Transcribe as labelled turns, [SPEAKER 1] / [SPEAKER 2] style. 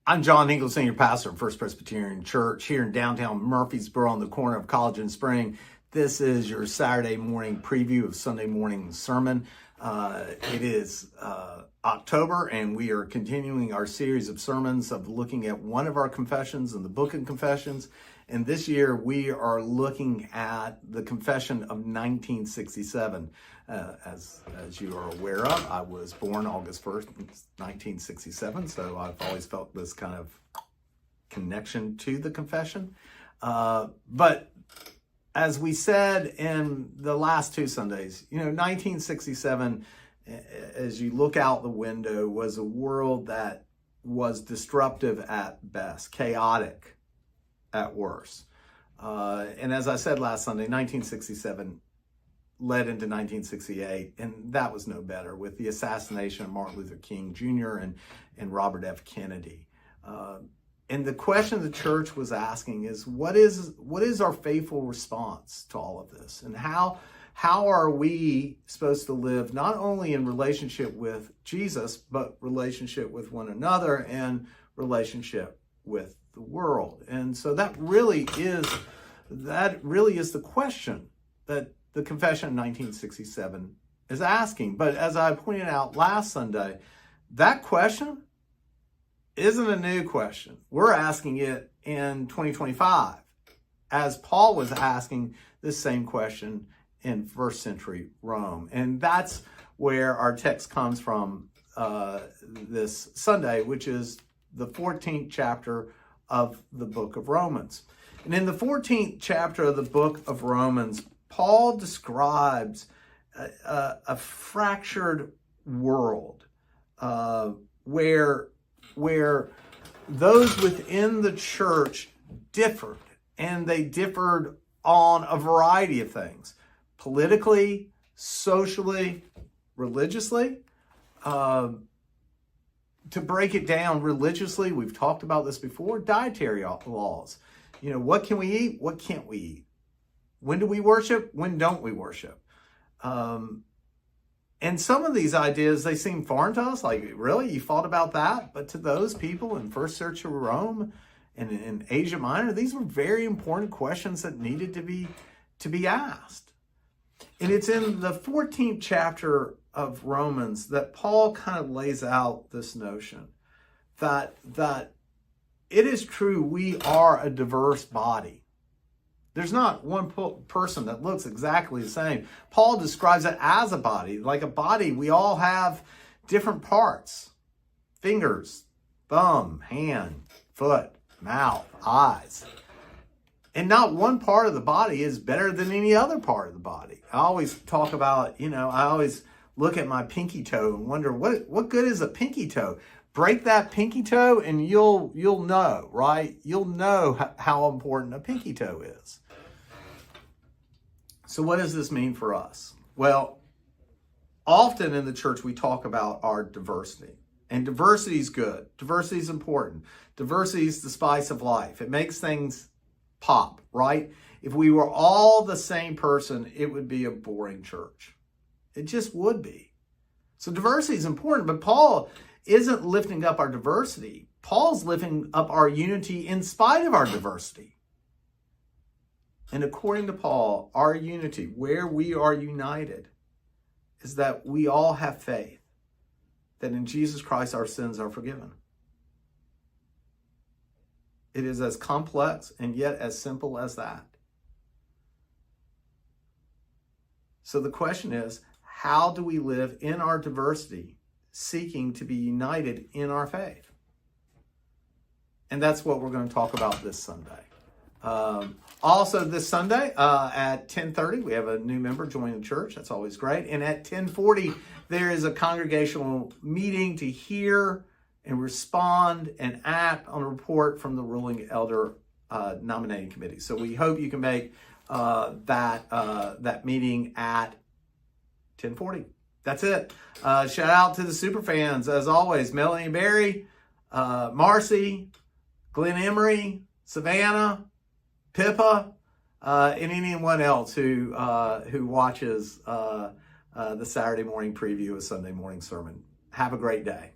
[SPEAKER 1] I'm John Hinkle, Senior Pastor of First Presbyterian Church here in downtown Murfreesboro on the corner of College and Spring. This is your Saturday morning preview of Sunday morning sermon. It is October, and we are continuing our series of sermons of looking at one of our confessions in the Book of Confessions. And this year we are looking at the Confession of 1967. As you are aware of, I was born August 1st, 1967, so I've always felt this kind of connection to the confession. But as we said in the last two Sundays, 1967, as you look out the window, was a world that was disruptive at best, chaotic at worst. And as I said last Sunday, 1967 led into 1968, and that was no better with the assassination of Martin Luther King Jr. and Robert F. Kennedy. And the question the church was asking is, what is our faithful response to all of this? And how are we supposed to live not only in relationship with Jesus, but relationship with one another and relationship with the world? And so that really is the question that the Confession of 1967 is asking. But as I pointed out last Sunday, that question isn't a new question. We're asking it in 2025, as Paul was asking this same question in first century Rome. And that's where our text comes from this Sunday, which is the 14th chapter of the book of Romans. And in the 14th chapter of the book of Romans, Paul describes a fractured world where those within the church differed, and they differed on a variety of things: politically, socially, religiously. To break it down religiously, we've talked about this before, dietary laws. What can we eat? What can't we eat? When do we worship? When don't we worship? And some of these ideas, they seem foreign to us. Like, really? You thought about that? But to those people in first century Rome and in Asia Minor, these were very important questions that needed to be asked. And it's in the 14th chapter of Romans that Paul kind of lays out this notion that it is true we are a diverse body. There's not one person that looks exactly the same. Paul describes it as a body. Like a body, we all have different parts: fingers, thumb, hand, foot, mouth, eyes. And not one part of the body is better than any other part of the body. I always talk about, I always look at my pinky toe and wonder, what good is a pinky toe? Break that pinky toe and you'll know, right? You'll know how important a pinky toe is. So what does this mean for us? Well, often in the church we talk about our diversity. And diversity is good. Diversity is important. Diversity is the spice of life. It makes things pop, right? If we were all the same person, it would be a boring church. It just would be. So diversity is important, but Paul isn't lifting up our diversity. Paul's lifting up our unity in spite of our diversity. And according to Paul, our unity, where we are united, is that we all have faith that in Jesus Christ our sins are forgiven. It is as complex and yet as simple as that. So the question is, how do we live in our diversity, seeking to be united in our faith? And that's what we're going to talk about this Sunday. Also this Sunday at 10:30, we have a new member join the church. That's always great. And at 10:40, there is a congregational meeting to hear and respond and act on a report from the ruling elder nominating committee. So we hope you can make that meeting at 10:40. That's it. Shout out to the super fans as always: Melanie Berry, Marcy, Glenn Emery, Savannah, Pippa, and anyone else who watches the Saturday morning preview of Sunday morning sermon. Have a great day.